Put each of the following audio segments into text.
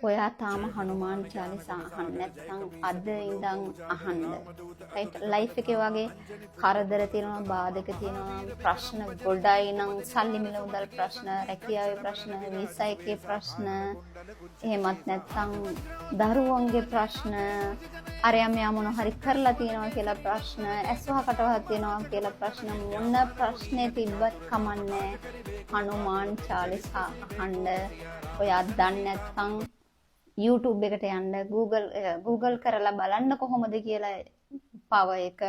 ඔයා තාම හනුමාන් චාලිසා අහන්න නැත්නම් අද ඉඳන් අහන්න. රයිට් ලයිෆ් එකේ වගේ කරදර තියෙනවා, බාධක තියෙනවා, ප්‍රශ්න ගොඩයි නම් සල්ලි මිල මුදල් ප්‍රශ්න, රැකියාවේ ප්‍රශ්න, වීසා එකේ ප්‍රශ්න, එහෙමත් නැත්නම් දරුවන්ගේ ප්‍රශ්න, අරයා මෙයා මොන හරි කරලා තියෙනවා කියලා ප්‍රශ්න, ඇස්වහ කටවහ තියෙනවා කියලා ප්‍රශ්න, මොන ප්‍රශ්නේ තිබ්බත් කමන්නේ හනුමාන් චාලිසා අහන්න. ඔයා දන්නේ නැත්නම් YouTube එකට යන්න Google කරලා බලන්න කොහොමද කියලා පව එක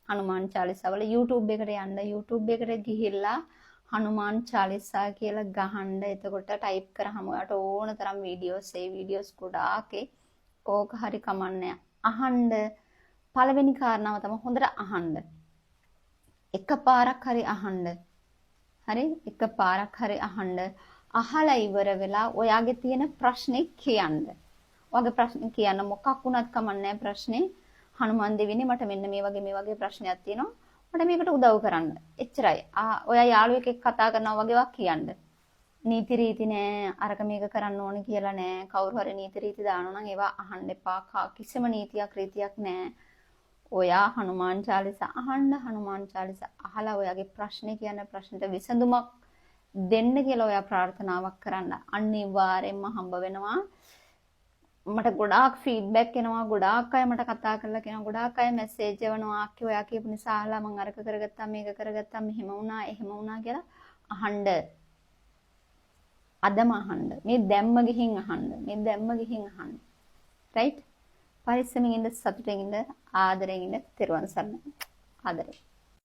හනුමාන් චාලිසාවල YouTube එකට යන්න. YouTube එකට ගිහිල්ලා හනුමාන් චාලිසා කියලා ගහන්න. එතකොට ටයිප් කරාම ඔයාට ඕන තරම් වීඩියෝස් ඒ වීඩියෝස් ගොඩාක් ඕක හරි කමන්නේ අහන්න. පළවෙනි කාරණාව තමයි හොඳට අහන්න. එකපාරක් හරි අහන්න. හරි එකපාරක් හරි අහන්න. අහලා ඉවර වෙලා ඔයාගේ තියෙන ප්‍රශ්නේ කියන්න. ඔයාගේ ප්‍රශ්නේ කියන්න මොකක් වුණත් කමන්නේ ප්‍රශ්නේ. හනුමාන් දෙවියනේ මට මෙන්න මේ වගේ ප්‍රශ්නයක් තියෙනවා. මට මේකට උදව් කරන්න. එච්චරයි. ඔයා යාළුවෙක් එක්ක කතා කරනවා වගේ වක් කියන්න. නීති රීති නෑ, අරක මේක කරන්න ඕනේ කියලා නෑ. කවුරු හරි නීති රීති දානවා නම් ඒවා අහන්න එපා. කිසිම නීතියක් රීතියක් නෑ. ඔයා හනුමාන් චාලිසා අහන්න. හනුමාන් චාලිසා අහලා ඔයාගේ ප්‍රශ්නේ කියන ප්‍රශ්නෙට විසඳුමක් දෙන්න කියලා ඔයා ප්‍රාර්ථනාවක් කරන්න. අනිවාර්යෙන්ම හම්බ වෙනවා. මට ගොඩාක් ෆීඩ්බැක් එනවා. ගොඩාක් අය මට කතා කරලා කියනවා. ගොඩාක් අය මැසේජ් එවනවා. අක්කේ ඔයා කියපු නිසා අහලා මම අරක කරගත්තා, මේක කරගත්තා, මෙහෙම වුණා, එහෙම වුණා කියලා අහන්න. අදම අහන්න. මේ දැම්ම ගිහින් අහන්න. මේ දැම්ම ගිහින් අහන්න. රයිට්? පරිස්සමින් ඉන්න, සතුටින් ඉන්න, ආදරෙන් ඉන්න. තෙරුවන් සරණයි. ආදරේ.